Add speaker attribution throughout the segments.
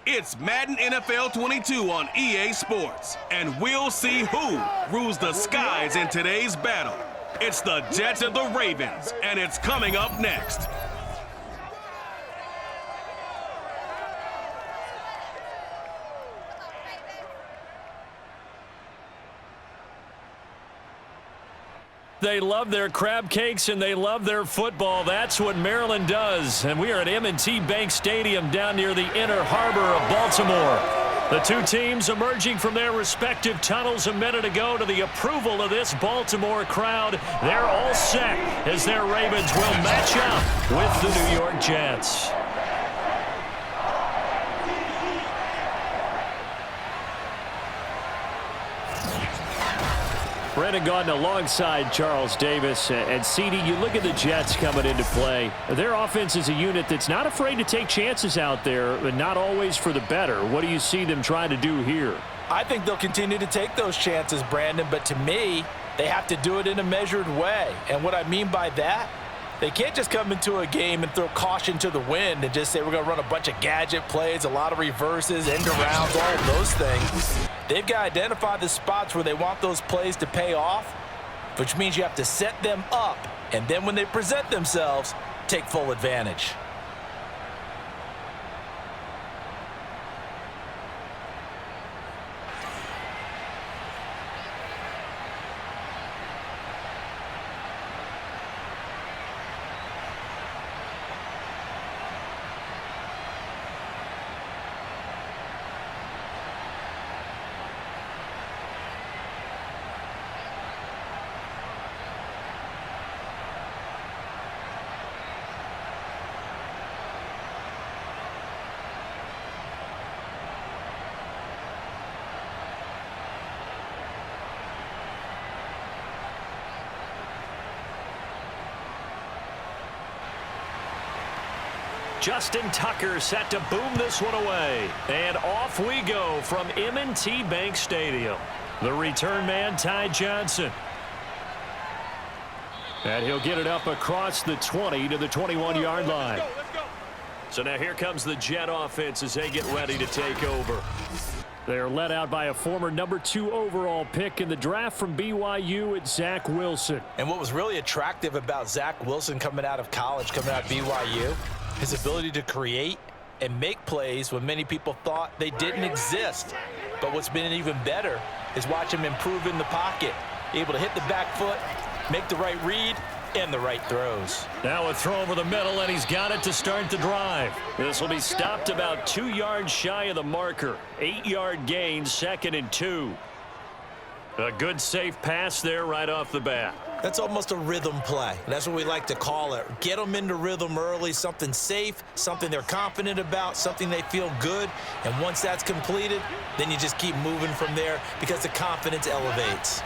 Speaker 1: It's Madden NFL 22 on EA Sports, and we'll see who rules the skies in today's battle. It's the Jets and the Ravens, and it's coming up next.
Speaker 2: They love their crab cakes and they love their football. That's what Maryland does. And we are at M&T Bank Stadium down near the inner harbor of Baltimore. The two teams emerging from their respective tunnels a minute ago to the approval of this Baltimore crowd. They're all set as their Ravens will match up with the New York Jets. Brendan Gaudin alongside Charles Davis. And CD, you look at the Jets coming into play. Their offense is a unit that's not afraid to take chances out there, but not always for the better. What do you see them trying to do here?
Speaker 3: I think they'll continue to take those chances, Brandon, but to me, they have to do it in a measured way. And what I mean by that, they can't just come into a game and throw caution to the wind and just say we're going to run a bunch of gadget plays, a lot of reverses, end arounds, all of those things. They've got to identify the spots where they want those plays to pay off, which means you have to set them up, and then when they present themselves, take full advantage.
Speaker 2: Justin Tucker set to boom this one away. And off we go from M&T Bank Stadium. The return man, Ty Johnson. And he'll get it up across the 20 to the 21-yard line. So now here comes the Jet offense as they get ready to take over. They're led out by a former number 2 overall pick in the draft from BYU at Zach Wilson.
Speaker 3: And what was really attractive about Zach Wilson coming out of college, coming out of BYU, his ability to create and make plays when many people thought they didn't exist. But what's been even better is watch him improve in the pocket, able to hit the back foot, make the right read, and the right throws.
Speaker 2: Now a throw over the middle, and he's got it to start the drive. This will be stopped about 2 yards shy of the marker. 8-yard gain, 2nd and 2. A good safe pass there right off the bat.
Speaker 3: That's almost a rhythm play. That's what we like to call it. Get them into rhythm early, something safe, something they're confident about, something they feel good. And once that's completed, then you just keep moving from there because the confidence elevates.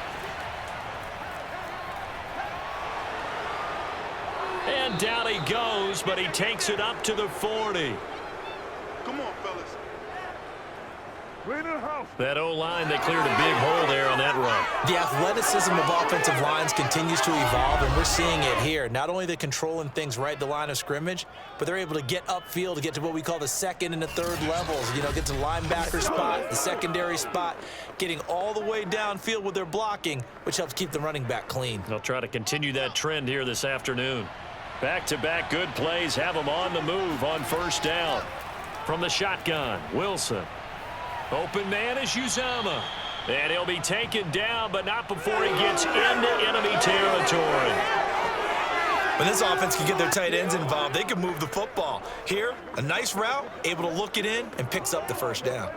Speaker 2: And down he goes, but he takes it up to the 40.
Speaker 4: Come on, fellas.
Speaker 2: That O-line, they cleared a big hole there on that run.
Speaker 3: The athleticism of offensive lines continues to evolve, and we're seeing it here. Not only are they controlling things right at the line of scrimmage, but they're able to get upfield to get to what we call the second and the third levels. You know, get to the linebacker spot, the secondary spot, getting all the way downfield with their blocking, which helps keep the running back clean.
Speaker 2: They'll try to continue that trend here this afternoon. Back-to-back good plays have them on the move on first down. From the shotgun, Wilson. Open man is Uzama. And he'll be taken down, but not before he gets into enemy territory.
Speaker 3: When this offense can get their tight ends involved, they can move the football. Here, a nice route, able to look it in, and picks up the first down.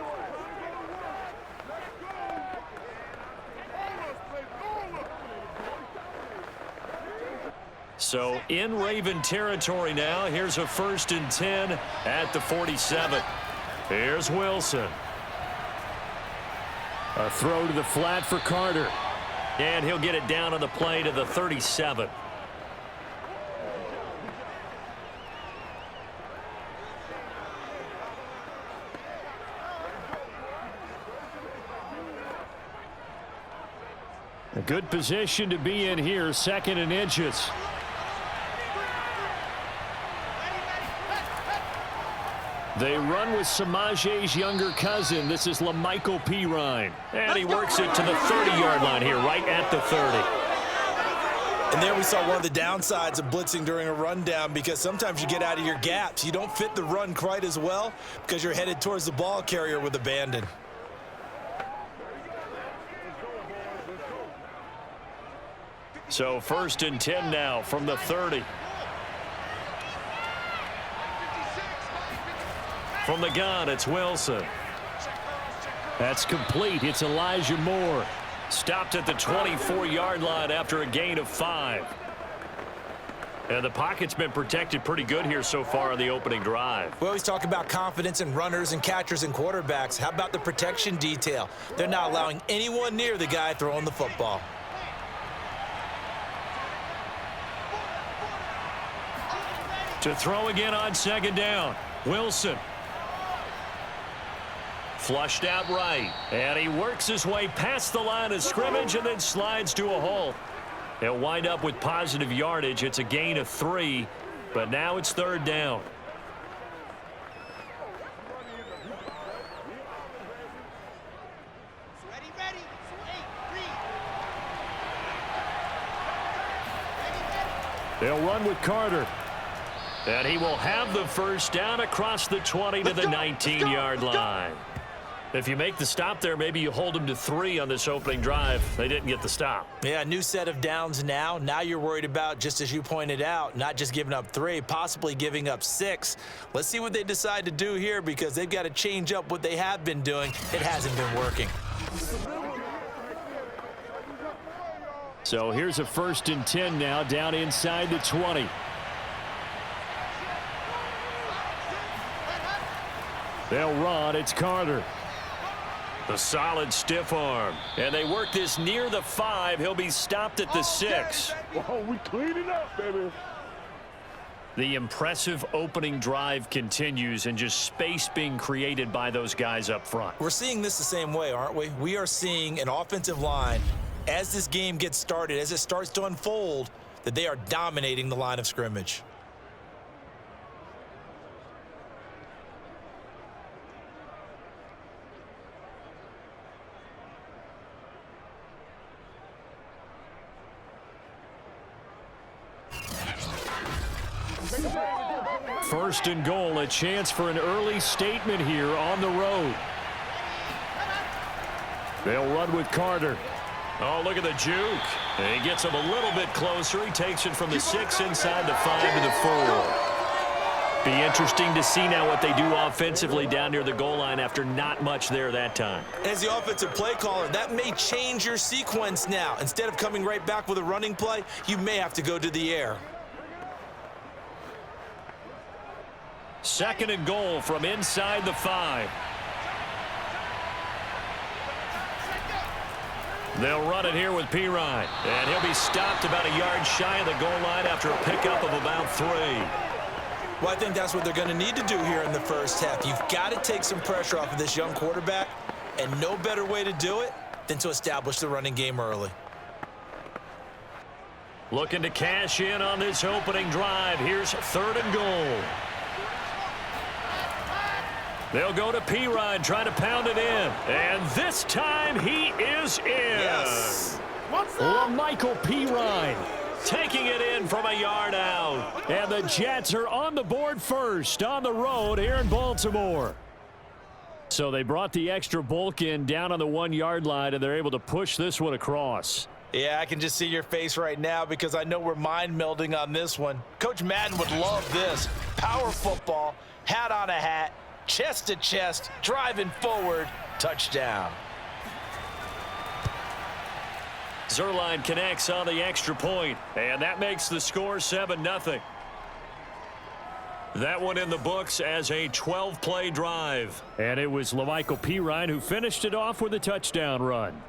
Speaker 2: So in Raven territory now. Here's a 1st and 10 at the 47. Here's Wilson. A throw to the flat for Carter. And he'll get it down on the play to the 37. A good position to be in here, 2nd and inches. They run with Samaje's younger cousin. This is LaMichael Pirine. And he works it to the 30-yard line here, right at the 30.
Speaker 3: And there we saw one of the downsides of blitzing during a rundown, because sometimes you get out of your gaps. You don't fit the run quite as well because you're headed towards the ball carrier with abandon.
Speaker 2: So 1st and 10 now from the 30. From the gun, it's Wilson. That's complete. It's Elijah Moore. Stopped at the 24-yard line after a gain of 5. And the pocket's been protected pretty good here so far on the opening drive.
Speaker 3: We always talk about confidence in runners and catchers and quarterbacks. How about the protection detail? They're not allowing anyone near the guy throwing the football.
Speaker 2: To throw again on 2nd down. Wilson. Flushed out right. And he works his way past the line of scrimmage and then slides to a halt. He'll wind up with positive yardage. It's a gain of 3, but now it's 3rd down. They'll run with Carter. And he will have the 1st down across the 20 to the 19-yard line. If you make the stop there, maybe you hold them to 3 on this opening drive. They didn't get the stop.
Speaker 3: Yeah, new set of downs now. Now you're worried about, just as you pointed out, not just giving up 3, possibly giving up 6. Let's see what they decide to do here, because they've got to change up what they have been doing. It hasn't been working.
Speaker 2: So here's a 1st and 10 now, down inside the 20. They'll run. It's Carter. The solid stiff arm. And they work this near the 5. He'll be stopped at the 6.
Speaker 4: Oh, we cleaning up, baby.
Speaker 2: The impressive opening drive continues, and just space being created by those guys up front.
Speaker 3: We're seeing this the same way, aren't we? We are seeing an offensive line, as this game gets started, as it starts to unfold, that they are dominating the line of scrimmage.
Speaker 2: First and goal, a chance for an early statement here on the road. They'll run with Carter. Oh, look at the juke. And he gets him a little bit closer. He takes it from the 6 inside the 5 to the 4. Be interesting to see now what they do offensively down near the goal line after not much there that time.
Speaker 3: As the offensive play caller, that may change your sequence now. Instead of coming right back with a running play, you may have to go to the air.
Speaker 2: 2nd and goal from inside the 5. They'll run it here with Pirine. And he'll be stopped about a yard shy of the goal line after a pickup of about 3.
Speaker 3: Well, I think that's what they're going to need to do here in the first half. You've got to take some pressure off of this young quarterback, and no better way to do it than to establish the running game early.
Speaker 2: Looking to cash in on this opening drive. Here's 3rd and goal. They'll go to Pirine, try to pound it in. And this time he is in.
Speaker 3: Yes.
Speaker 2: LaMichael Pirine taking it in from a yard out. And the Jets are on the board first on the road here in Baltimore. So they brought the extra bulk in down on the 1-yard line, and they're able to push this one across.
Speaker 3: Yeah, I can just see your face right now because I know we're mind melding on this one. Coach Madden would love this. Power football, hat on a hat, chest to chest, driving forward, touchdown.
Speaker 2: Zuerlein connects on the extra point, and that makes the score 7-0. That one in the books as a 12-play drive. And it was LaMichael Pirine who finished it off with a touchdown run.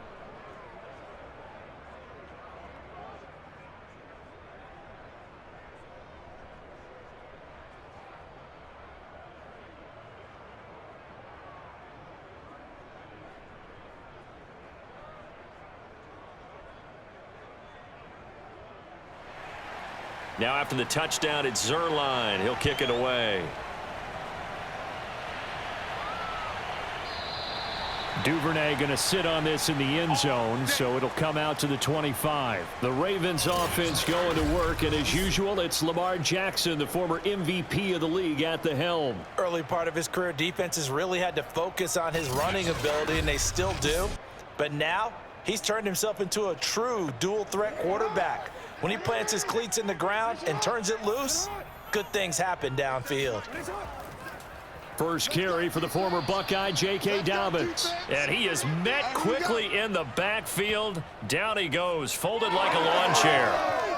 Speaker 2: Now after the touchdown, it's Zuerlein. He'll kick it away. Duvernay going to sit on this in the end zone, so it'll come out to the 25. The Ravens offense going to work, and as usual, it's Lamar Jackson, the former MVP of the league, at the helm.
Speaker 3: Early part of his career, defenses really had to focus on his running ability, and they still do. But now, he's turned himself into a true dual-threat quarterback. When he plants his cleats in the ground and turns it loose, good things happen downfield.
Speaker 2: First carry for the former Buckeye, J.K. Dobbins. And he is met quickly in the backfield. Down he goes, folded like a lawn chair.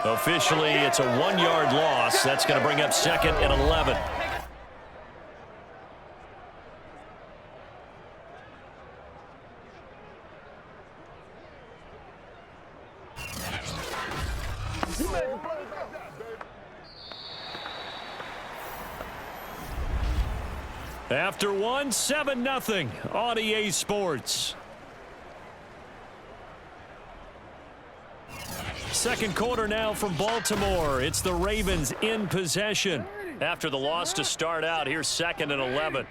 Speaker 2: Officially, it's a 1-yard loss. That's going to bring up 2nd and 11. After one, 7-0 on EA Sports. Second quarter now from Baltimore. It's the Ravens in possession. After the loss to start out, here's 2nd and 11.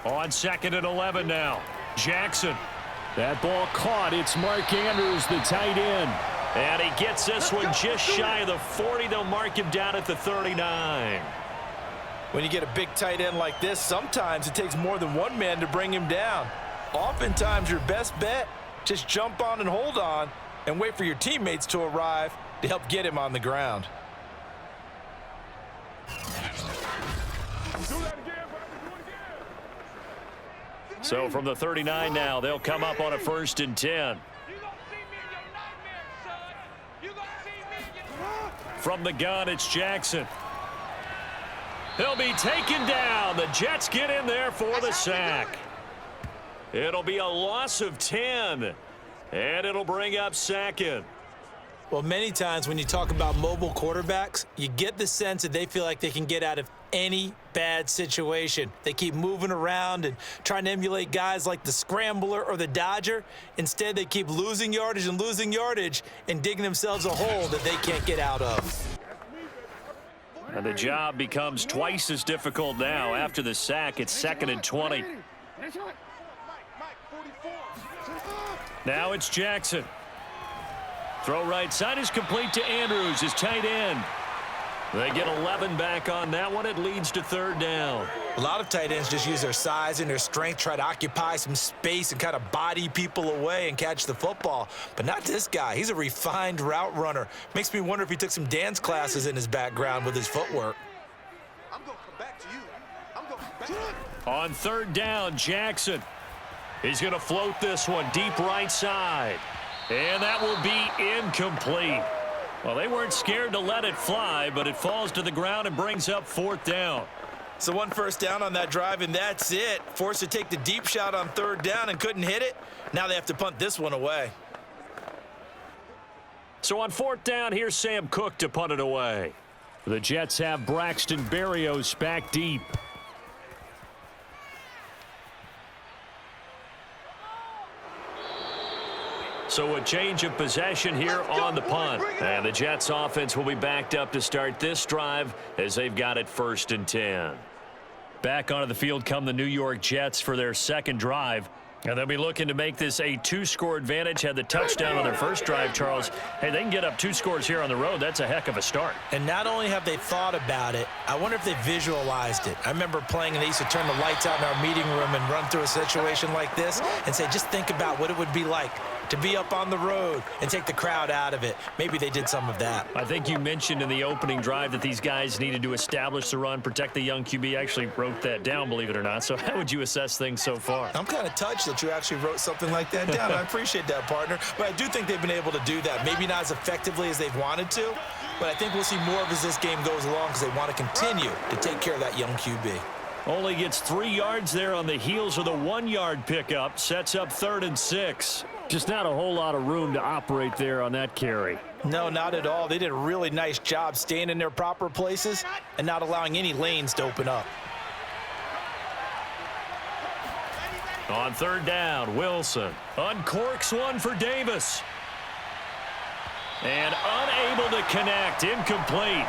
Speaker 2: On 2nd and 11 now. Jackson. That ball caught. It's Mark Andrews, the tight end. And he gets this one just shy of the 40. They'll mark him down at the 39.
Speaker 3: When you get a big tight end like this, sometimes it takes more than one man to bring him down. Oftentimes, your best bet, just jump on and hold on and wait for your teammates to arrive to help get him on the ground.
Speaker 2: So from the 39 now, they'll come up on a 1st and 10. From the gun, it's Jackson. He'll be taken down. The Jets get in there for the sack. It'll be a loss of 10, and it'll bring up 2nd.
Speaker 3: Well, many times when you talk about mobile quarterbacks, you get the sense that they feel like they can get out of any bad situation. They keep moving around and trying to emulate guys like the Scrambler or the Dodger. Instead, they keep losing yardage and digging themselves a hole that they can't get out of.
Speaker 2: And the job becomes twice as difficult now. After the sack, it's 2nd and 20. Now it's Jackson. Throw right side is complete to Andrews, his tight end. They get 11 back on that one. It leads to 3rd down.
Speaker 3: A lot of tight ends just use their size and their strength, try to occupy some space and kind of body people away and catch the football. But not this guy. He's a refined route runner. Makes me wonder if he took some dance classes in his background with his footwork.
Speaker 5: I'm going to come back to you. I'm going to come back to you.
Speaker 2: On 3rd down, Jackson. He's going to float this one deep right side. And that will be incomplete. Well, they weren't scared to let it fly, but it falls to the ground and brings up 4th down.
Speaker 3: So 1 first down on that drive, and that's it. Forced to take the deep shot on 3rd down and couldn't hit it. Now they have to punt this one away.
Speaker 2: So on 4th down, here's Sam Cook to punt it away. The Jets have Braxton Berrios back deep. So a change of possession here on the punt. And the Jets offense will be backed up to start this drive as they've got it 1st and 10. Back onto the field come the New York Jets for their 2nd drive. And they'll be looking to make this a 2-score advantage. Had the touchdown on their first drive, Charles. Hey, they can get up 2 scores here on the road. That's a heck of a start.
Speaker 3: And not only have they thought about it, I wonder if they visualized it. I remember playing and they used to turn the lights out in our meeting room and run through a situation like this and say, just think about what it would be like to be up on the road and take the crowd out of it. Maybe they did some of that.
Speaker 2: I think you mentioned in the opening drive that these guys needed to establish the run, protect the young QB. I actually wrote that down, believe it or not. So how would you assess things so far?
Speaker 3: I'm kind of touched that you actually wrote something like that down. I appreciate that, partner. But I do think they've been able to do that. Maybe not as effectively as they've wanted to, but I think we'll see more of as this game goes along because they want to continue to take care of that young QB.
Speaker 2: Only gets 3 yards there on the heels of the 1-yard pickup. Sets up 3rd and 6. Just not a whole lot of room to operate there on that carry.
Speaker 3: No, not at all. They did a really nice job staying in their proper places and not allowing any lanes to open up.
Speaker 2: On 3rd down, Wilson uncorks one for Davis. And unable to connect, incomplete.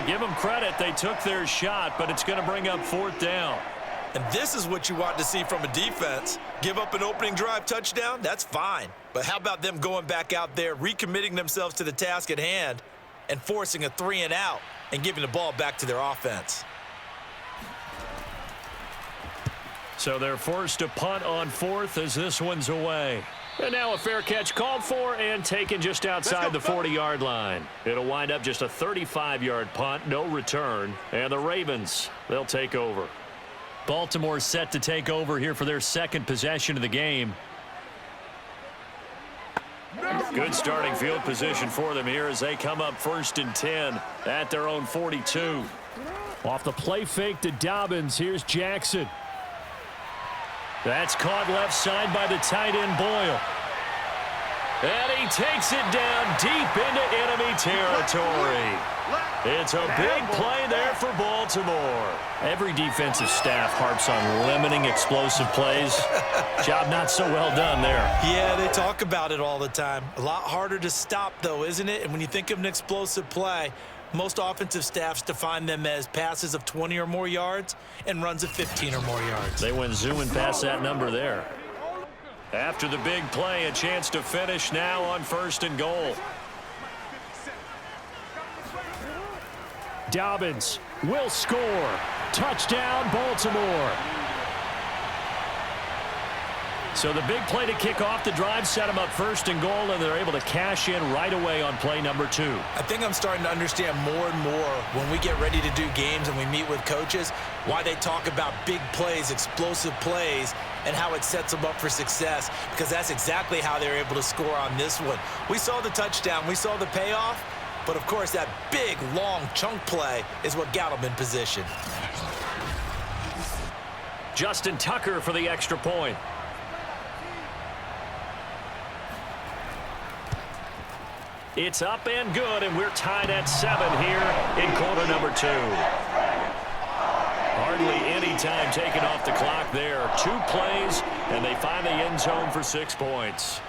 Speaker 2: Give them credit. They took their shot, but it's going to bring up 4th down.
Speaker 3: And this is what you want to see from a defense. Give up an opening drive touchdown, that's fine. But how about them going back out there, recommitting themselves to the task at hand, and forcing a 3-and-out and giving the ball back to their offense?
Speaker 2: So they're forced to punt on 4th as this one's away. And now a fair catch called for and taken just outside the 40-yard line. It'll wind up just a 35-yard punt, no return. And the Ravens, they'll take over. Baltimore set to take over here for their 2nd possession of the game. Good starting field position for them here as they come up 1st and 10 at their own 42.
Speaker 6: Off the play fake to Dobbins, here's Jackson.
Speaker 2: That's caught left side by the tight end Boyle. And he takes it down deep into enemy territory. It's a big play there for Baltimore.
Speaker 6: Every defensive staff harps on limiting explosive plays. Job not so well done there.
Speaker 3: Yeah, they talk about it all the time. A lot harder to stop, though, isn't it? And when you think of an explosive play, most offensive staffs define them as passes of 20 or more yards and runs of 15 or more yards.
Speaker 2: They went zooming past that number there. After the big play, a chance to finish now on 1st and goal.
Speaker 6: Dobbins will score. Touchdown, Baltimore.
Speaker 2: So the big play to kick off the drive set them up 1st and goal, and they're able to cash in right away on play number 2.
Speaker 3: I think I'm starting to understand more and more when we get ready to do games and we meet with coaches why they talk about big plays, explosive plays, and how it sets them up for success, because that's exactly how they're able to score on this one. We saw the touchdown. We saw the payoff. But, of course, that big, long chunk play is what got them in position.
Speaker 2: Justin Tucker for the extra point. It's up and good, and we're tied at 7 here in quarter number 2. Hardly any time taken off the clock there. 2 plays, and they find the end zone for 6 points.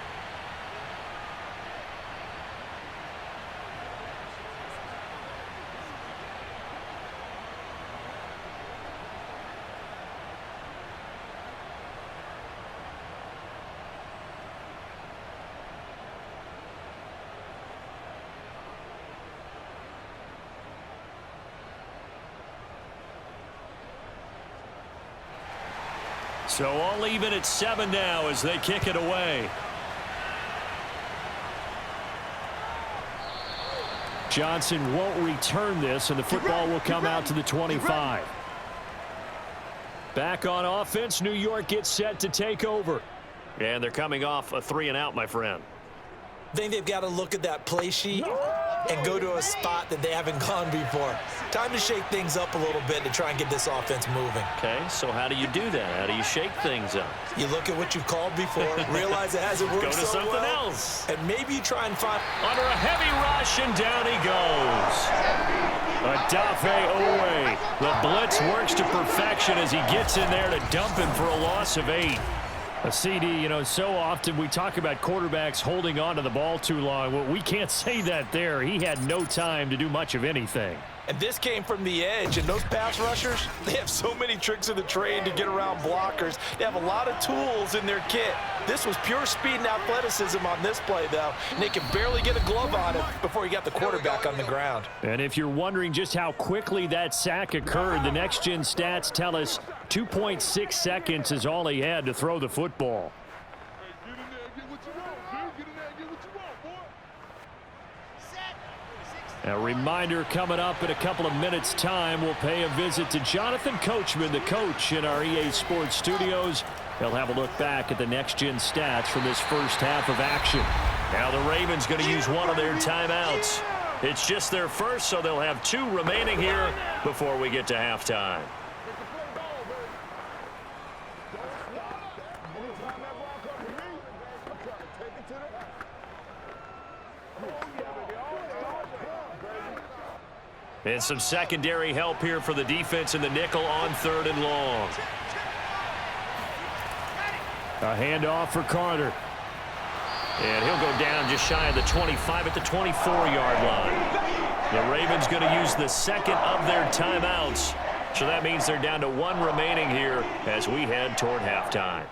Speaker 2: So all even at 7 now as they kick it away.
Speaker 6: Johnson won't return this, and the football will come out to the 25.
Speaker 2: Back on offense, New York gets set to take over. And they're coming off a 3-and-out, my friend.
Speaker 3: I think they've got to look at that play sheet and go to a spot that they haven't gone before. Time to shake things up a little bit to try and get this offense moving.
Speaker 2: Okay, so how do you do that? How do you shake things up?
Speaker 3: You look at what you've called before, realize it hasn't worked
Speaker 2: Go to
Speaker 3: so
Speaker 2: something
Speaker 3: well,
Speaker 2: else.
Speaker 3: and maybe you try and find...
Speaker 2: Under a heavy rush, and down he goes. Adafe Owe. The blitz works to perfection as he gets in there to dump him for a loss of 8.
Speaker 6: A CD, so often we talk about quarterbacks holding on to the ball too long. Well, we can't say that there. He had no time to do much of anything.
Speaker 3: And this came from the edge, and those pass rushers, they have so many tricks of the trade to get around blockers. They have a lot of tools in their kit. This was pure speed and athleticism on this play, though, and they could barely get a glove on him before he got the quarterback on the ground.
Speaker 6: And if you're wondering just how quickly that sack occurred, the next-gen stats tell us 2.6 seconds is all he had to throw the football.
Speaker 4: Get in there and get what you want, dude. Get in there and get what you want, boy.
Speaker 6: A reminder coming up in a couple of minutes' time. We'll pay a visit to Jonathan Coachman, the coach in our EA Sports studios. He'll have a look back at the next-gen stats from this first half of action.
Speaker 2: Now the Ravens going to use one of their timeouts. It's just their first, so they'll have 2 remaining here before we get to halftime. And some secondary help here for the defense in the nickel on 3rd and long.
Speaker 6: A handoff for Carter.
Speaker 2: And he'll go down just shy of the 25 at the 24-yard line.
Speaker 6: The Ravens going to use the second of their timeouts. So that means they're down to one remaining here as we head toward halftime.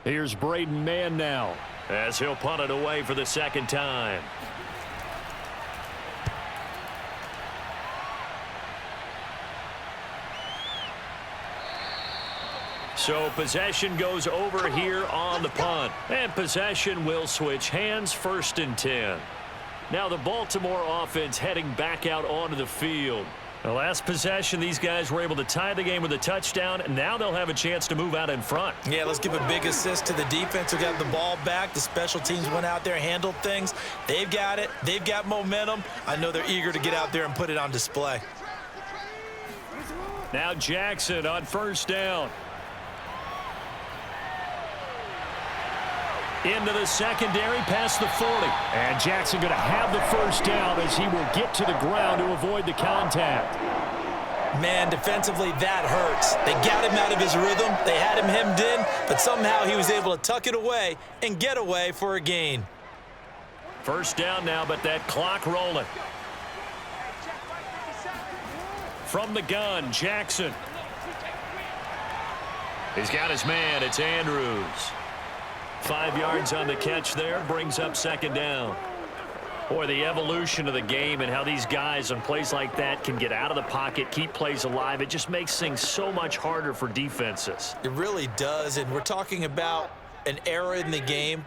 Speaker 6: Here's Braden Mann now as he'll punt it away for the second time. So possession goes over here on the punt. And possession will switch hands, 1st and 10. Now the Baltimore offense heading back out onto the field. The last possession, these guys were able to tie the game with a touchdown, and now they'll have a chance to move out in front.
Speaker 3: Yeah, let's give a big assist to the defense who got the ball back. The special teams went out there, handled things. They've got it. They've got momentum. I know they're eager to get out there and put it on display.
Speaker 6: Now Jackson on 1st down. Into the secondary, past the 40. And Jackson going to have the 1st down as he will get to the ground to avoid the contact.
Speaker 3: Man, defensively, that hurts. They got him out of his rhythm. They had him hemmed in, but somehow he was able to tuck it away and get away for a gain.
Speaker 6: 1st down now, but that clock rolling. From the gun, Jackson. He's got his man. It's Andrews. 5 yards on the catch there, brings up 2nd down. Boy, the evolution of the game and how these guys on plays like that can get out of the pocket, keep plays alive, it just makes things so much harder for defenses.
Speaker 3: It really does, and we're talking about an era in the game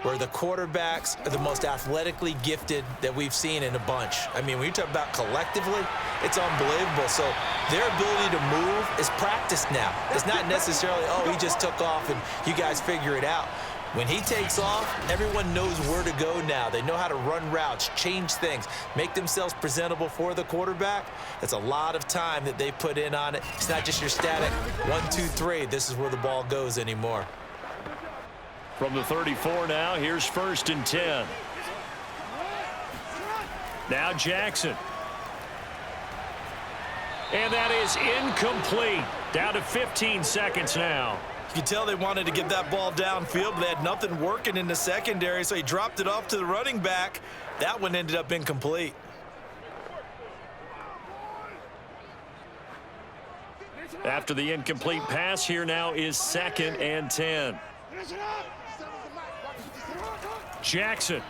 Speaker 3: where the quarterbacks are the most athletically gifted that we've seen in a bunch. I mean, when you talk about collectively, it's unbelievable. So their ability to move is practiced now. It's not necessarily, oh, he just took off and you guys figure it out. When he takes off, everyone knows where to go now. They know how to run routes, change things, make themselves presentable for the quarterback. That's a lot of time that they put in on it. It's not just your static 1, 2, 3. This is where the ball goes anymore.
Speaker 6: From the 34 now, here's 1st and 10. Now Jackson. And that is incomplete. Down to 15 seconds now.
Speaker 3: You can tell they wanted to get that ball downfield, but they had nothing working in the secondary, so he dropped it off to the running back. That one ended up incomplete.
Speaker 6: After the incomplete pass, here now is 2nd and 10. Jackson.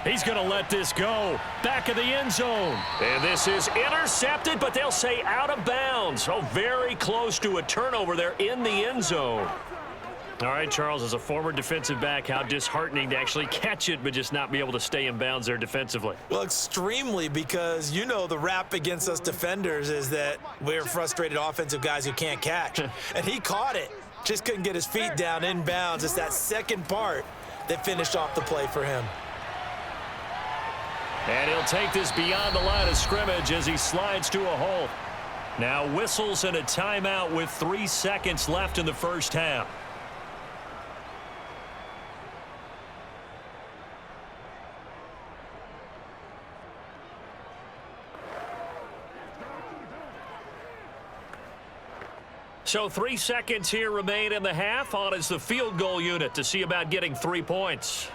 Speaker 6: He's going to let this go. Back of the end zone. And this is intercepted, but they'll say out of bounds. Oh, very close to a turnover there in the end zone. All right, Charles, as a former defensive back, how disheartening to actually catch it but just not be able to stay in bounds there defensively.
Speaker 3: Well, extremely, because you know the rap against us defenders is that we're frustrated offensive guys who can't catch. And he caught it. Just couldn't get his feet down in bounds. It's that second part that finished off the play for him.
Speaker 6: And he'll take this beyond the line of scrimmage as he slides to a hole. Now whistles and a timeout with 3 seconds left in the 1st half. So 3 seconds here remain in the half. On is the field goal unit to see about getting 3 points.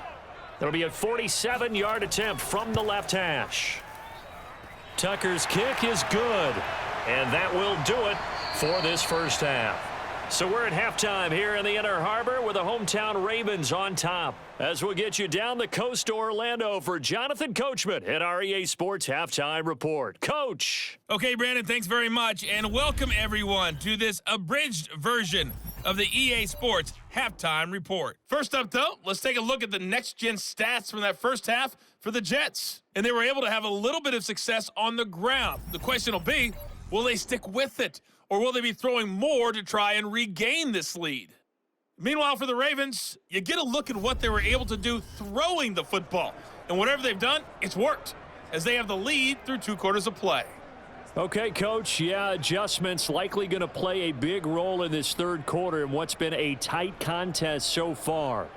Speaker 6: It'll be a 47-yard attempt from the left hash. Tucker's kick is good. And that will do it for this 1st half. So we're at halftime here in the Inner Harbor with the hometown Ravens on top. As we'll get you down the coast to Orlando for Jonathan Coachman at our EA Sports Halftime Report. Coach.
Speaker 7: Okay, Brandon, thanks very much. And welcome, everyone, to this abridged version of the EA Sports Halftime Report. First up, though, let's take a look at the next-gen stats from that 1st half for the Jets. And they were able to have a little bit of success on the ground. The question will be, will they stick with it? Or will they be throwing more to try and regain this lead? Meanwhile, for the Ravens, you get a look at what they were able to do throwing the football. And whatever they've done, it's worked, as they have the lead through 2 quarters of play.
Speaker 6: Okay, Coach, yeah, adjustments likely going to play a big role in this 3rd quarter in what's been a tight contest so far.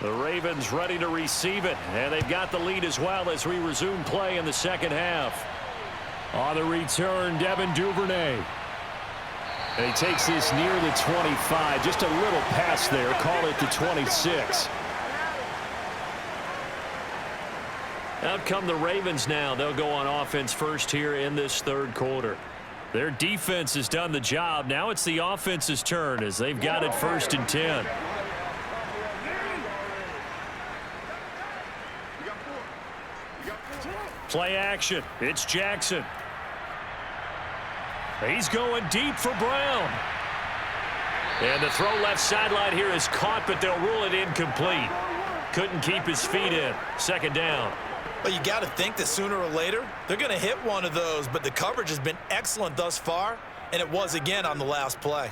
Speaker 2: The Ravens ready to receive it, and they've got the lead as well as we resume play in the second half.
Speaker 6: On the return, Devin Duvernay. And he takes this near the 25. Just a little pass there. Call it the 26.
Speaker 2: Out come the Ravens now. They'll go on offense first here in this third quarter.
Speaker 6: Their defense has done the job. Now it's the offense's turn as they've got it 1st and 10. Play action. It's Jackson. He's going deep for Brown. And the throw left sideline here is caught, but they'll rule it incomplete. Couldn't keep his feet in. 2nd down.
Speaker 3: Well, you got to think that sooner or later they're going to hit one of those, but the coverage has been excellent thus far, and it was again on the last play.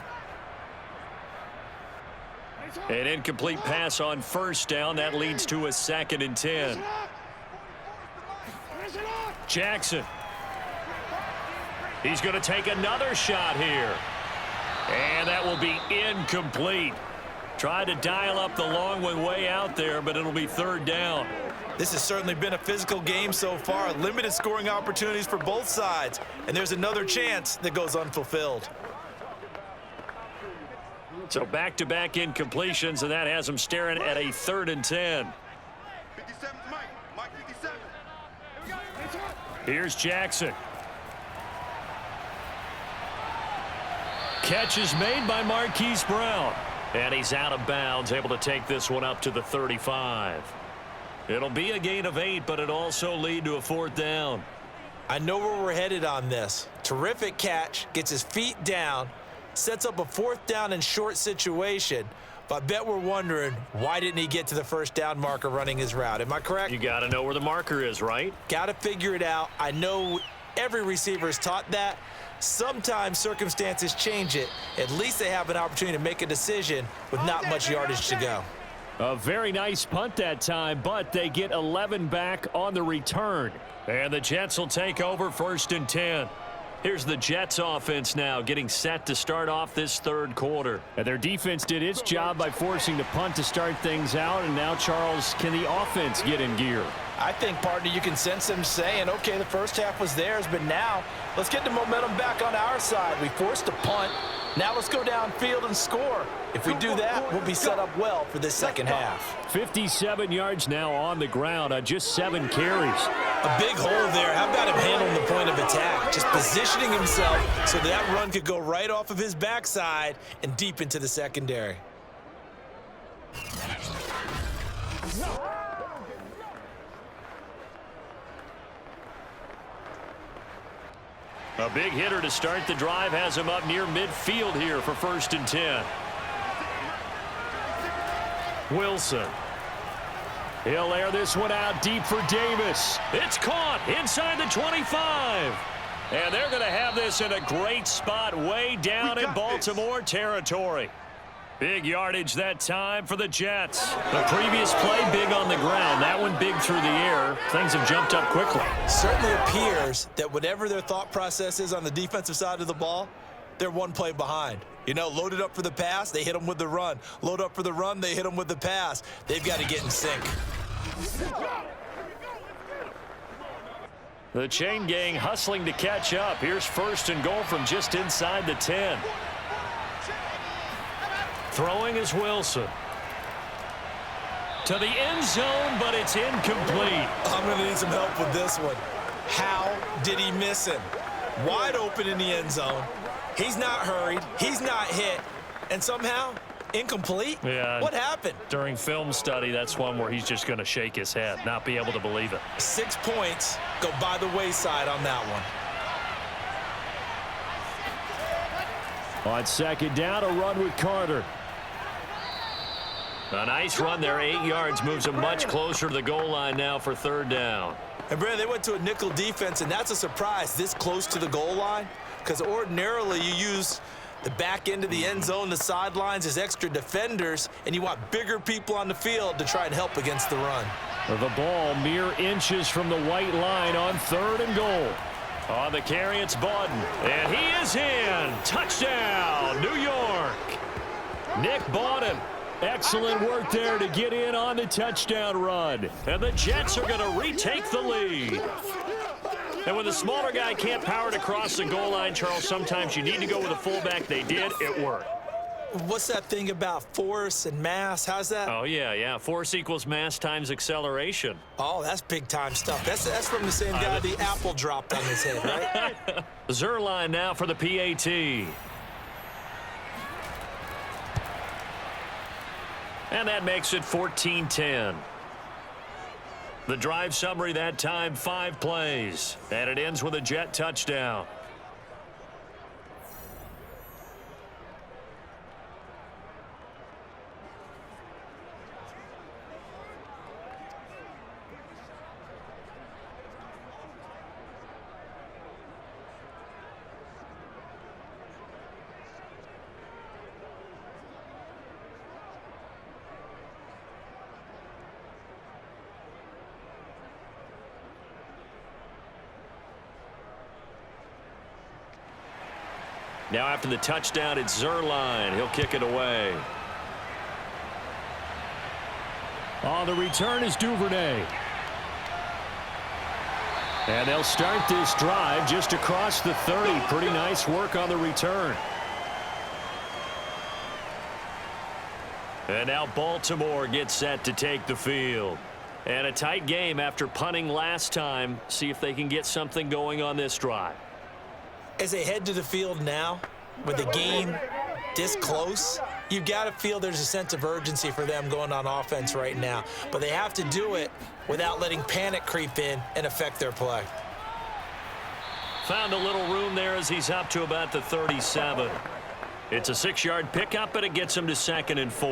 Speaker 2: An incomplete pass on 1st down. That leads to a 2nd and 10.
Speaker 6: Jackson.
Speaker 2: He's going to take another shot here. And that will be incomplete. Tried to dial up the long one way out there, but it'll be 3rd down.
Speaker 3: This has certainly been a physical game so far. Limited scoring opportunities for both sides. And there's another chance that goes unfulfilled.
Speaker 2: So back-to-back incompletions, and that has them staring at a 3rd and 10.
Speaker 5: 57 Mike. Mike 57.
Speaker 6: Here's Jackson. Catch is made by Marquise Brown.
Speaker 2: And he's out of bounds, able to take this one up to the 35. It'll be a gain of 8, but it also lead to a 4th down.
Speaker 3: I know where we're headed on this. Terrific catch, gets his feet down, sets up a 4th down and short situation. But I bet we're wondering, why didn't he get to the 1st down marker running his route? Am I correct?
Speaker 2: You got to know where the marker is, right?
Speaker 3: Got to figure it out. I know every receiver is taught that. Sometimes circumstances change it. At least they have an opportunity to make a decision with not much yardage to go.
Speaker 6: A very nice punt that time, but they get 11 back on the return.
Speaker 2: And the Jets will take over 1st and 10. Here's the Jets offense now getting set to start off this third quarter.
Speaker 6: And their defense did its job by forcing the punt to start things out. And now, Charles, can the offense get in gear?
Speaker 3: I think, partner, you can sense them saying, okay, the first half was theirs, but now let's get the momentum back on our side. We forced a punt. Now let's go downfield and score. If we do that, we'll be set up well for this second half.
Speaker 6: 57 yards now on the ground on just 7 carries.
Speaker 3: A big hole there. How about him handling the point of attack? Just positioning himself so that run could go right off of his backside and deep into the secondary.
Speaker 2: A big hitter to start the drive has him up near midfield here for 1st and 10. Wilson.
Speaker 6: He'll air this one out deep for Davis.
Speaker 2: It's caught inside the 25. And they're going to have this in a great spot way down in Baltimore territory. Big yardage that time for the Jets.
Speaker 6: The previous play big on the ground. That one big through the air. Things have jumped up quickly.
Speaker 3: Certainly appears that whatever their thought process is on the defensive side of the ball, they're one play behind. You know, loaded up for the pass, they hit them with the run. Load up for the run, they hit them with the pass. They've got to get in sync.
Speaker 2: The chain gang hustling to catch up. Here's 1st and goal from just inside the 10. Throwing is Wilson. To the end zone, but it's incomplete.
Speaker 3: I'm going to need some help with this one. How did he miss him? Wide open in the end zone. He's not hurried. He's not hit. And somehow, incomplete?
Speaker 2: Yeah.
Speaker 3: What happened?
Speaker 2: During film study, that's one where he's just going to shake his head, not be able to believe it.
Speaker 3: 6 points go by the wayside on that one.
Speaker 6: On 2nd down, a run with Carter.
Speaker 2: A nice run there, 8 yards, moves him much closer to the goal line now for 3rd down.
Speaker 3: And, Brad, they went to a nickel defense, and that's a surprise this close to the goal line, because ordinarily you use the back end of the end zone, the sidelines as extra defenders, and you want bigger people on the field to try and help against the run.
Speaker 6: The ball mere inches from the white line on 3rd and goal.
Speaker 2: On the carry, it's Bawden, and he is in. Touchdown, New York. Nick Bawden
Speaker 6: Excellent work there to get in on the touchdown run. And the Jets are going to retake the lead. And when the smaller guy can't power it across the goal line, Charles, sometimes you need to go with a fullback. They did. It worked.
Speaker 3: What's that thing about force and mass? How's that?
Speaker 6: Oh, yeah. Force equals mass times acceleration.
Speaker 3: Oh, that's big-time stuff. That's from the same guy the apple dropped on his head, right?
Speaker 6: Zerline now for the PAT. And that makes it 14-10. The drive summary that time, 5 plays. And it ends with a Jet touchdown. Now after the touchdown, it's Zerline. He'll kick it away. On the return is Duvernay. And they'll start this drive just across the 30. Pretty nice work on the return. And now Baltimore gets set to take the field. And a tight game after punting last time. See if they can get something going on this drive.
Speaker 3: As they head to the field now, with the game this close, you've got to feel there's a sense of urgency for them going on offense right now. But they have to do it without letting panic creep in and affect their play.
Speaker 6: Found a little room there as he's up to about the 37. It's a 6-yard pickup, and it gets him to 2nd and 4.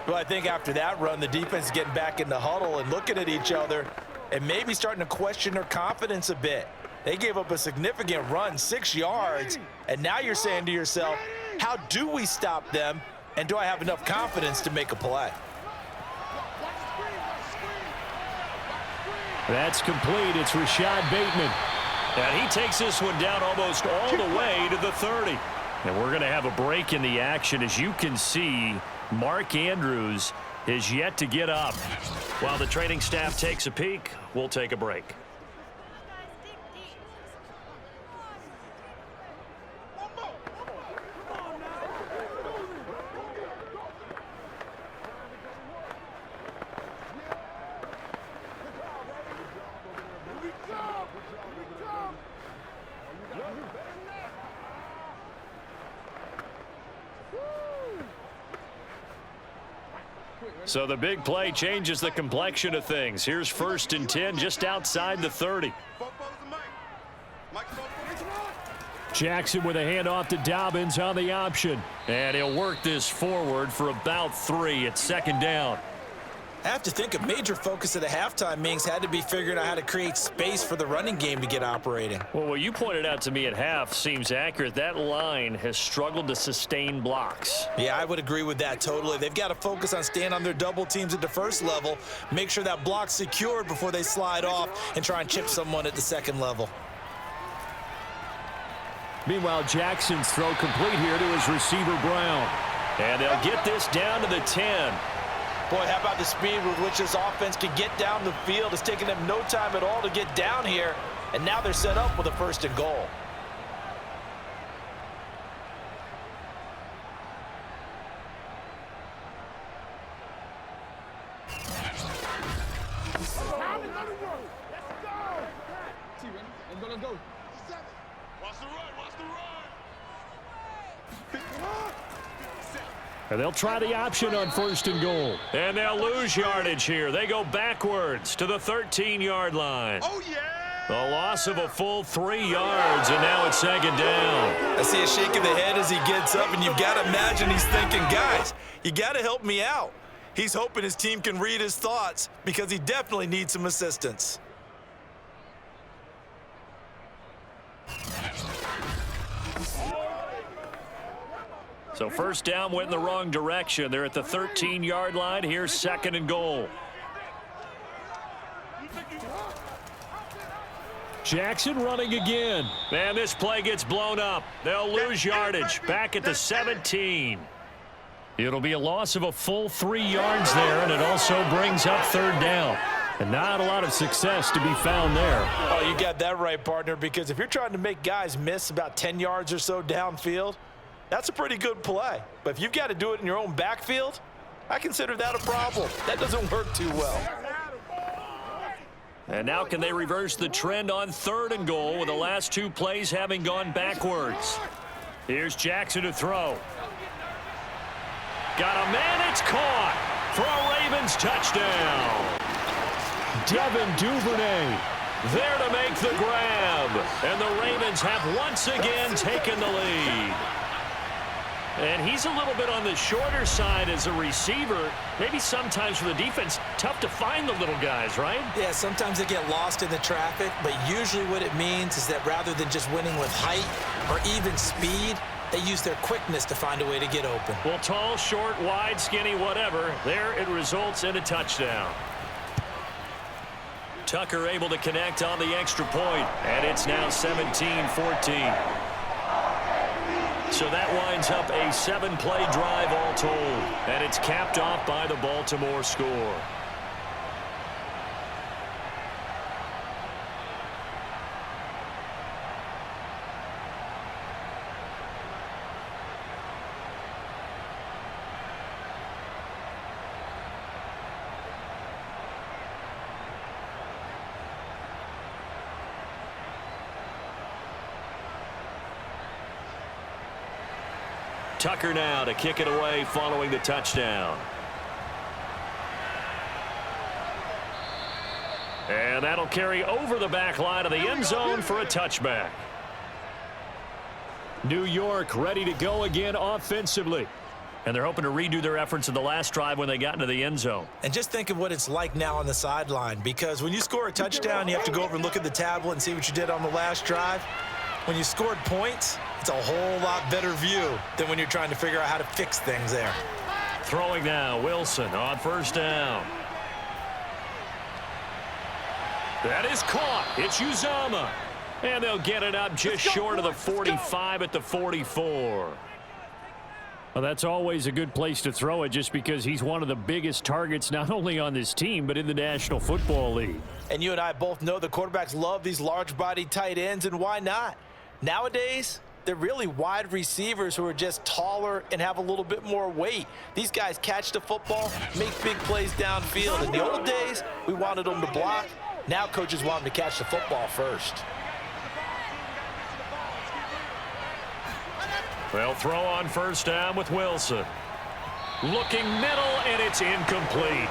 Speaker 3: Well, I think after that run, the defense is getting back in the huddle and looking at each other and maybe starting to question their confidence a bit. They gave up a significant run, 6 yards, and now you're saying to yourself, how do we stop them, and do I have enough confidence to make a play?
Speaker 6: That's complete. It's Rashad Bateman. And he takes this one down almost all the way to the 30. And we're going to have a break in the action. As you can see, Mark Andrews is yet to get up. While the training staff takes a peek, we'll take a break. So the big play changes the complexion of things. Here's 1st and 10 just outside the 30. Jackson with a handoff to Dobbins on the option. And he'll work this forward for about 3 at 2nd down.
Speaker 3: I have to think a major focus of the halftime meetings had to be figuring out how to create space for the running game to get operating.
Speaker 6: Well, what you pointed out to me at half seems accurate. That line has struggled to sustain blocks.
Speaker 3: Yeah, I would agree with that totally. They've got to focus on staying on their double teams at the first level, make sure that block's secured before they slide off and try and chip someone at the 2nd level.
Speaker 6: Meanwhile, Jackson's throw complete here to his receiver, Brown. And they'll get this down to the 10.
Speaker 3: Boy, how about the speed with which this offense can get down the field? It's taken them no time at all to get down here, and now they're set up with a 1st and goal.
Speaker 4: Let's go.
Speaker 5: Watch the run, watch the run.
Speaker 6: And they'll try the option on 1st and goal. And they'll lose yardage here. They go backwards to the 13-yard line.
Speaker 5: Oh, yeah.
Speaker 6: A loss of a full 3 yards, and now it's 2nd down.
Speaker 3: I see a shake of the head as he gets up, and you've got to imagine he's thinking, guys, you got to help me out. He's hoping his team can read his thoughts because he definitely needs some assistance.
Speaker 6: So 1st down went in the wrong direction. They're at the 13-yard line. Here's 2nd and goal. Jackson running again. And this play gets blown up. They'll lose yardage. Back at the 17. It'll be a loss of a full 3 yards there, and it also brings up third down. And not a lot of success to be found there.
Speaker 3: Oh, you got that right, partner, because if you're trying to make guys miss about 10 yards or so downfield, that's a pretty good play. But if you've got to do it in your own backfield, I consider that a problem. That doesn't work too well.
Speaker 6: And now can they reverse the trend on 3rd and goal with the last 2 plays having gone backwards? Here's Jackson to throw. Got a man, it's caught for a Ravens touchdown. Devin Duvernay there to make the grab. And the Ravens have once again taken the lead. And he's a little bit on the shorter side as a receiver. Maybe sometimes for the defense, tough to find the little guys, right?
Speaker 3: Yeah, sometimes they get lost in the traffic, but usually what it means is that rather than just winning with height or even speed, they use their quickness to find a way to get open.
Speaker 6: Well, tall, short, wide, skinny, whatever, there it results in a touchdown. Tucker able to connect on the extra point, and it's now 17-14. So that winds up a 7-play drive all told, and it's capped off by the Baltimore score. Tucker now to kick it away following the touchdown. And that'll carry over the back line of the end zone for a touchback. New York ready to go again offensively. And they're hoping to redo their efforts in the last drive when they got into the end zone.
Speaker 3: And just think of what it's like now on the sideline, because when you score a touchdown, you have to go over and look at the tablet and see what you did on the last drive. When you scored points, it's a whole lot better view than when you're trying to figure out how to fix things there.
Speaker 6: Throwing now, Wilson on first down. That is caught. It's Uzama. And they'll get it up just short of the 45 at the 44.
Speaker 2: Well, that's always a good place to throw it just because he's one of the biggest targets not only on this team but in the National Football League.
Speaker 3: And you and I both know the quarterbacks love these large-bodied tight ends, and why not? Nowadays, they're really wide receivers who are just taller and have a little bit more weight. These guys catch the football, make big plays downfield. In the old days, we wanted them to block. Now coaches want them to catch the football first.
Speaker 6: They'll throw on first down with Wilson. Looking middle, and it's incomplete.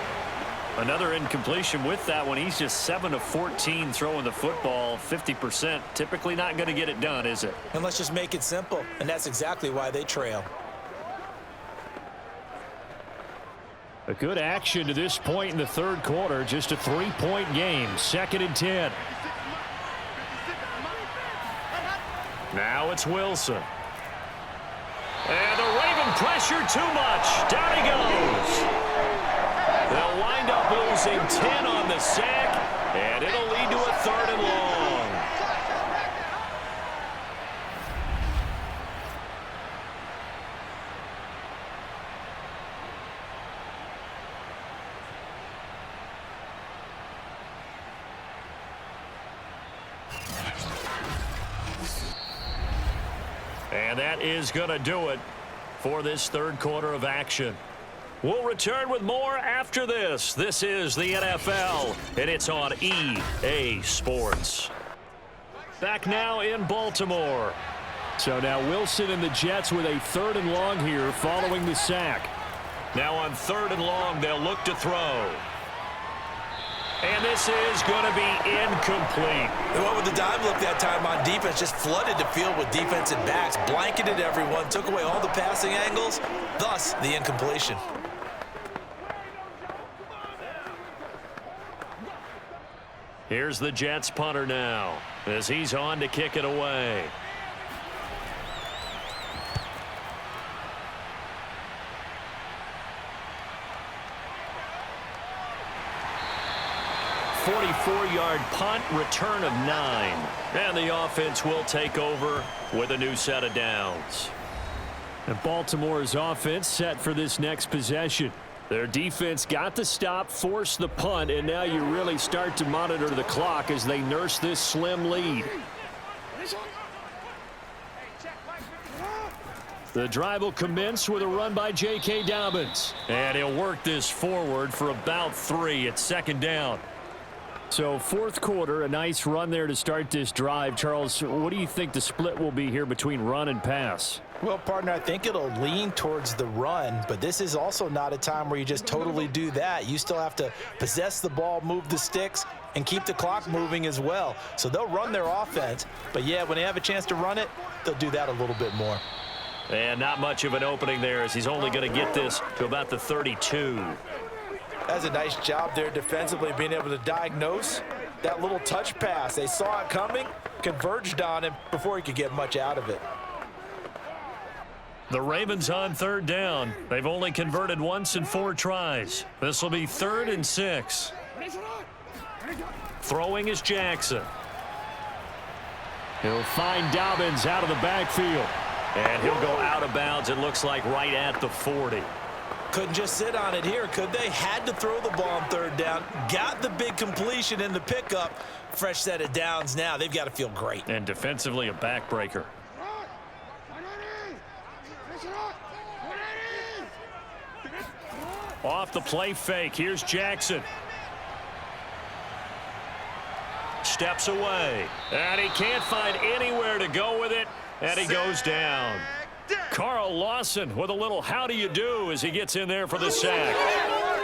Speaker 6: Another incompletion with that one. He's just 7 of 14 throwing the football, 50%. Typically not going to get it done, is it?
Speaker 3: And let's just make it simple, and that's exactly why they trail.
Speaker 2: A good action to this point in the third quarter. Just a 3-point game. 2nd and 10.
Speaker 6: Now it's Wilson. And the Raven pressure too much. Down he goes. They'll wind up losing 10 on the sack, and it'll lead to a 3rd and long. And that is going to do it for this third quarter of action. We'll return with more after this. This is the NFL, and it's on EA Sports. Back now in Baltimore.
Speaker 2: So now Wilson and the Jets with a 3rd and long here following the sack.
Speaker 6: Now on 3rd and long, they'll look to throw. And this is going to be incomplete.
Speaker 3: They went with the dime look that time on defense, just flooded the field with defensive backs, blanketed everyone, took away all the passing angles, thus the incompletion.
Speaker 6: Here's the Jets punter now as he's on to kick it away. A 44-yard punt, return of 9. And the offense will take over with a new set of downs. And Baltimore's offense set for this next possession. Their defense got the stop, forced the punt, and now you really start to monitor the clock as they nurse this slim lead. The drive will commence with a run by J.K. Dobbins. And he'll work this forward for about 3 at second down. So fourth quarter, a nice run there to start this drive. Charles, what do you think the split will be here between run and pass?
Speaker 3: Well, partner, I think it'll lean towards the run, but this is also not a time where you just totally do that. You still have to possess the ball, move the sticks, and keep the clock moving as well. So they'll run their offense, but yeah, when they have a chance to run it, they'll do that a little bit more.
Speaker 2: And not much of an opening there as he's only going to get this to about the 32.
Speaker 3: That's a nice job there defensively, being able to diagnose that little touch pass. They saw it coming, converged on him before he could get much out of it.
Speaker 2: The Ravens on third down. They've only converted once in 4 tries. This will be 3rd and 6. Throwing is Jackson.
Speaker 6: He'll find Dobbins out of the backfield.
Speaker 2: And he'll go out of bounds, it looks like, right at the 40.
Speaker 3: Couldn't just sit on it here, could they? Had to throw the ball on third down. Got the big completion in the pickup. Fresh set of downs now. They've got to feel great.
Speaker 2: And defensively, a backbreaker. Off the play fake. Here's Jackson. Steps away. And he can't find anywhere to go with it. And he goes down. Carl Lawson with a little how do you do as he gets in there for the sack.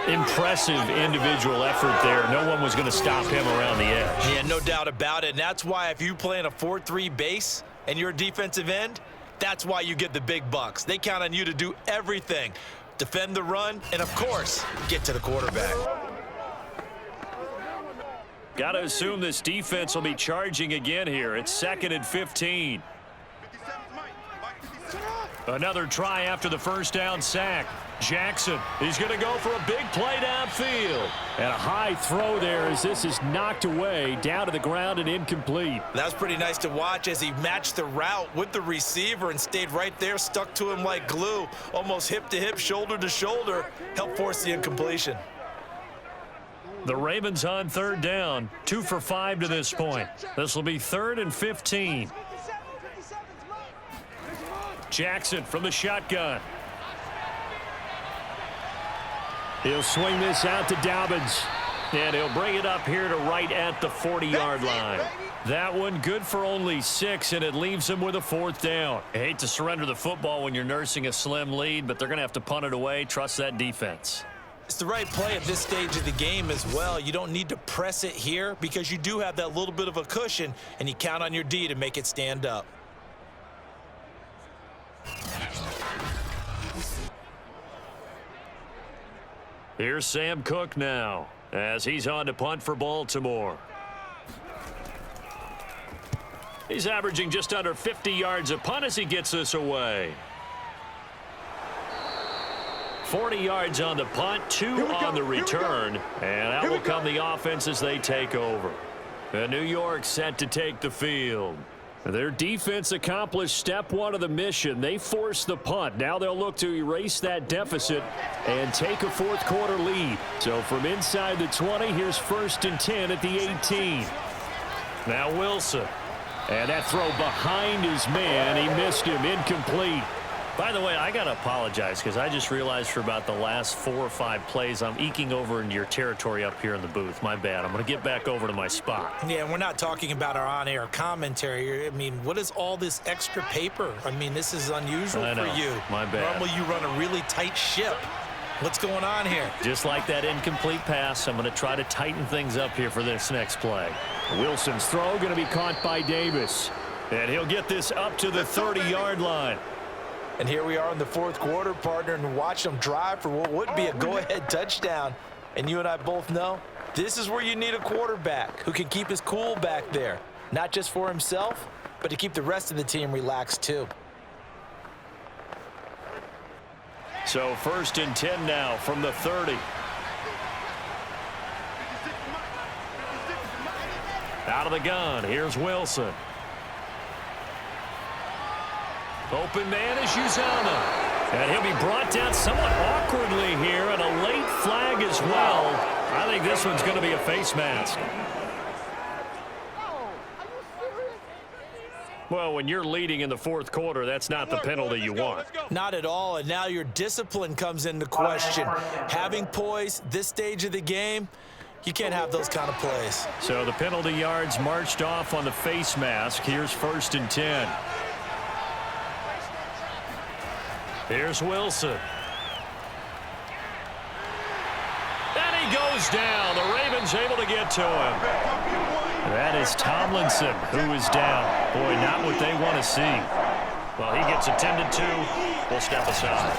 Speaker 2: Impressive individual effort there. No one was going to stop him around the edge.
Speaker 3: Yeah, no doubt about it. And that's why if you play in a 4-3 base and you're a defensive end, that's why you get the big bucks. They count on you to do everything. Defend the run, and of course, get to the quarterback.
Speaker 2: Got to assume this defense will be charging again here. It's 2nd and 15. Another try after the first down sack. Jackson, he's going to go for a big play downfield.
Speaker 6: And a high throw there as this is knocked away, down to the ground and incomplete.
Speaker 3: That's pretty nice to watch as he matched the route with the receiver and stayed right there, stuck to him like glue, almost hip to hip, shoulder to shoulder, helped force the incompletion.
Speaker 2: The Ravens on third down, 2 for 5 to this point. This will be 3rd and 15. Jackson from the shotgun.
Speaker 6: He'll swing this out to Dobbins.
Speaker 2: And he'll bring it up here to right at the 40-yard line. That one good for only 6, and it leaves him with a 4th down. I hate to surrender the football when you're nursing a slim lead, but they're going to have to punt it away. Trust that defense.
Speaker 3: It's the right play at this stage of the game as well. You don't need to press it here because you do have that little bit of a cushion, and you count on your D to make it stand up.
Speaker 2: Here's Sam Cook now as he's on to punt for Baltimore. He's averaging just under 50 yards a punt as he gets this away. 40 yards on the punt, 2 on the return, and out will come the offense as they take over. And New York set to take the field.
Speaker 6: Their defense accomplished step 1 of the mission. They forced the punt. Now they'll look to erase that deficit and take a fourth quarter lead. So from inside the 20, here's 1st and 10 at the 18.
Speaker 2: Now Wilson.
Speaker 6: And that throw behind his man. He missed him. Incomplete.
Speaker 2: By the way, I got to apologize because I just realized for about the last 4 or 5 plays, I'm eking over into your territory up here in the booth. My bad. I'm going to get back over to my spot.
Speaker 3: Yeah, we're not talking about our on-air commentary. I mean, what is all this extra paper? I mean, this is unusual for you.
Speaker 2: My bad.
Speaker 3: Normally you run a really tight ship. What's going on here?
Speaker 2: Just like that incomplete pass, I'm going to try to tighten things up here for this next play.
Speaker 6: Wilson's throw going to be caught by Davis.
Speaker 2: And he'll get this up to the 30-yard line.
Speaker 3: And here we are in the fourth quarter, partner, and watch them drive for what would be a go-ahead touchdown. And you and I both know this is where you need a quarterback who can keep his cool back there, not just for himself, but to keep the rest of the team relaxed too.
Speaker 2: So 1st and 10 now from the 30. Out of the gun, here's Wilson. Open man is Uzama. And he'll be brought down somewhat awkwardly here, and a late flag as well. I think this one's going to be a face mask. Well, when you're leading in the fourth quarter, that's not the penalty you want.
Speaker 3: Not at all, and now your discipline comes into question. Having poise this stage of the game, you can't have those kind of plays.
Speaker 2: So the penalty yards marched off on the face mask. Here's 1st and 10. Here's Wilson. And he goes down. The Ravens able to get to him. That is Tomlinson, who is down. Boy, not what they want to see. Well, he gets attended to. We'll step aside.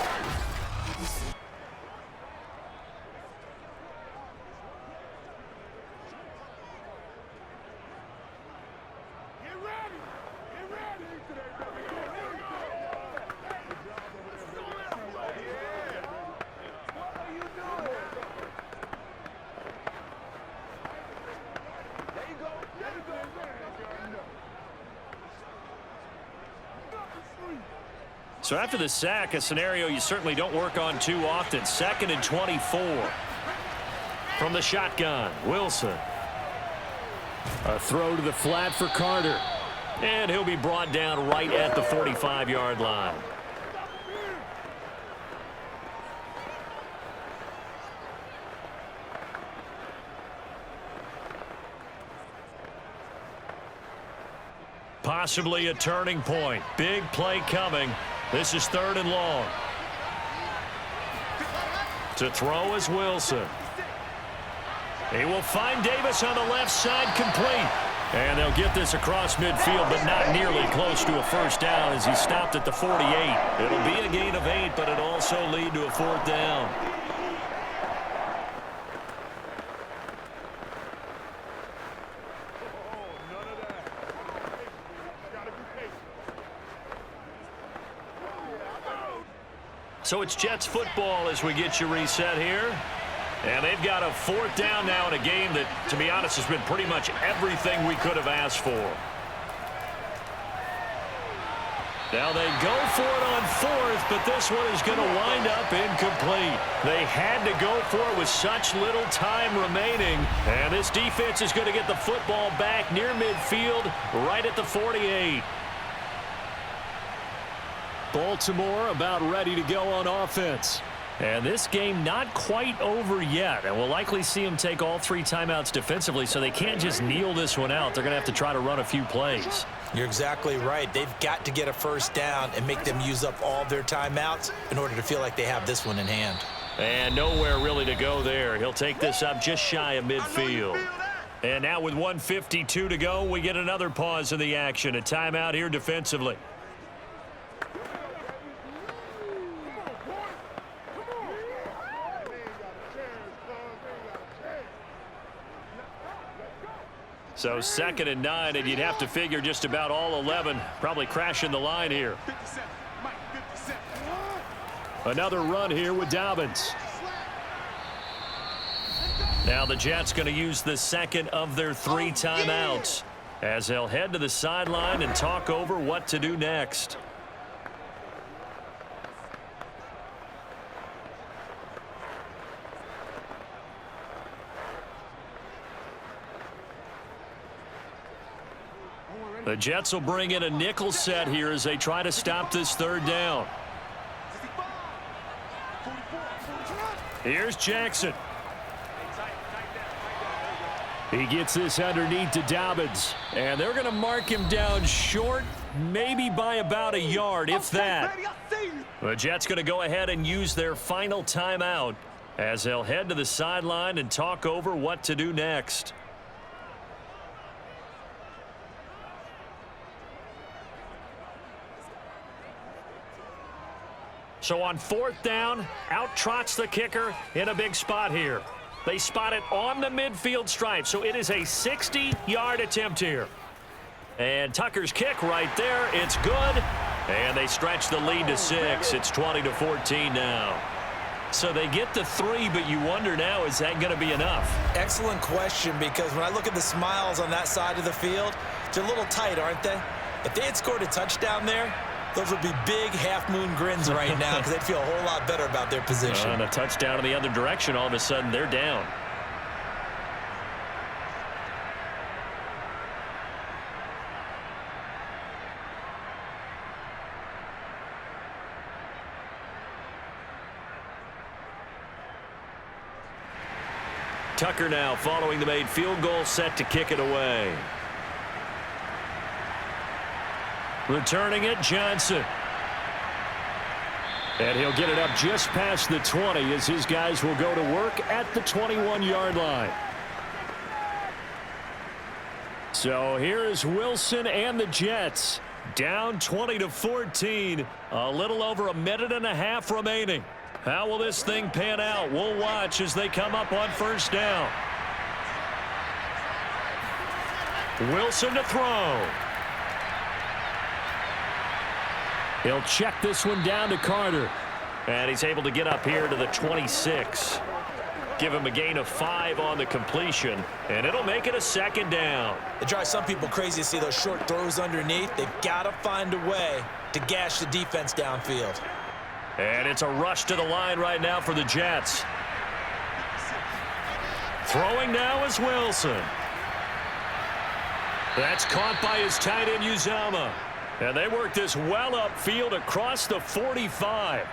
Speaker 2: So after the sack, a scenario you certainly don't work on too often. 2nd and 24. From the shotgun, Wilson. A throw to the flat for Carter. And he'll be brought down right at the 45-yard line. Possibly a turning point. Big play coming. This is 3rd and long. To throw is Wilson. He will find Davis on the left side, complete. And they'll get this across midfield, but not nearly close to a first down as he stopped at the 48. It'll be a gain of 8, but it'll also lead to a 4th down. So it's Jets football as we get you reset here. And they've got a 4th down now in a game that, to be honest, has been pretty much everything we could have asked for. Now they go for it on 4th, but this one is going to wind up incomplete. They had to go for it with such little time remaining. And this defense is going to get the football back near midfield, right at the 48.
Speaker 6: Baltimore about ready to go on offense.
Speaker 2: And this game not quite over yet. And we'll likely see them take all 3 timeouts defensively, so they can't just kneel this one out. They're going to have to try to run a few plays.
Speaker 3: You're exactly right. They've got to get a first down and make them use up all their timeouts in order to feel like they have this one in hand.
Speaker 2: And nowhere really to go there. He'll take this up just shy of midfield. And now with 1:52 to go, we get another pause in the action. A timeout here defensively. So 2nd and 9, and you'd have to figure just about all 11 probably crashing the line here.
Speaker 6: Another run here with Dobbins.
Speaker 2: Now the Jets going to use the 2nd of their 3 timeouts as they'll head to the sideline and talk over what to do next. The Jets will bring in a nickel set here as they try to stop this 3rd down. Here's Jackson.
Speaker 6: He gets this underneath to Dobbins.
Speaker 2: And they're going to mark him down short, maybe by about a yard, if that. The Jets going to go ahead and use their final timeout as they'll head to the sideline and talk over what to do next. So on 4th down, out trots the kicker in a big spot here. They spot it on the midfield stripe, so it is a 60-yard attempt here. And Tucker's kick right there, it's good. And they stretch the lead to 6. It's 20-14 now. So they get the 3, but you wonder now, is that going to be enough?
Speaker 3: Excellent question, because when I look at the smiles on that side of the field, they're a little tight, aren't they? If they had scored a touchdown there, Those would be big half-moon grins right now because they'd feel a whole lot better about their position.
Speaker 2: And a touchdown in the other direction, all of a sudden they're down. Tucker now following the made field goal, set to kick it away. Returning it, Johnson. And he'll get it up just past the 20 as his guys will go to work at the 21-yard line. So here is Wilson and the Jets. Down 20-14. A little over a minute and a half remaining. How will this thing pan out? We'll watch as they come up on first down. Wilson to throw. He'll check this one down to Carter. And he's able to get up here to the 26. Give him a gain of 5 on the completion. And it'll make it a second down.
Speaker 3: It drives some people crazy to see those short throws underneath. They've got to find a way to gash the defense downfield.
Speaker 2: And it's a rush to the line right now for the Jets. Throwing now is Wilson. That's caught by his tight end, Uzama. And they work this well upfield across the 45.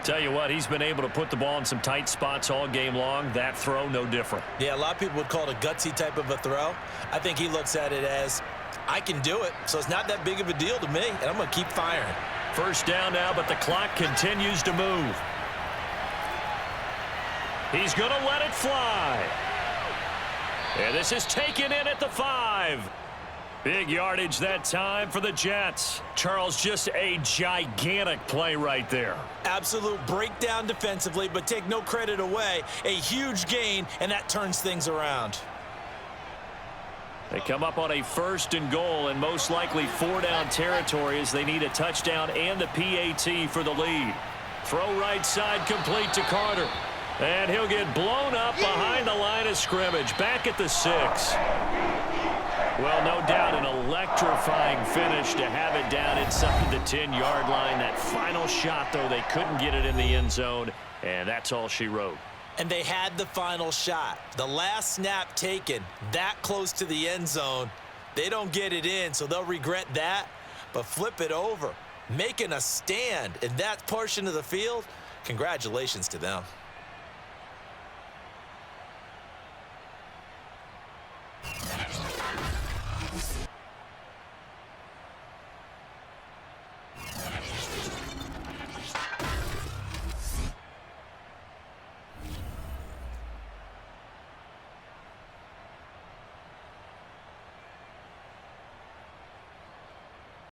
Speaker 2: Tell you what, he's been able to put the ball in some tight spots all game long. That throw, no different.
Speaker 3: Yeah, a lot of people would call it a gutsy type of a throw. I think he looks at it as, I can do it, so it's not that big of a deal to me, and I'm going to keep firing.
Speaker 2: First down now, but the clock continues to move. He's going to let it fly. And this is taken in at the 5. Big yardage that time for the Jets. Charles, just a gigantic play right there.
Speaker 3: Absolute breakdown defensively, but take no credit away. A huge gain, and that turns things around.
Speaker 2: They come up on a 1st and goal, and most likely 4-down territory as they need a touchdown and the PAT for the lead. Throw right side complete to Carter. And he'll get blown up behind the line of scrimmage. Back at the 6. Well, no doubt an electrifying finish to have it down inside the 10-yard line. That final shot, though, they couldn't get it in the end zone, and that's all she wrote.
Speaker 3: And they had the final shot. The last snap taken that close to the end zone. They don't get it in, so they'll regret that. But flip it over, making a stand in that portion of the field, congratulations to them.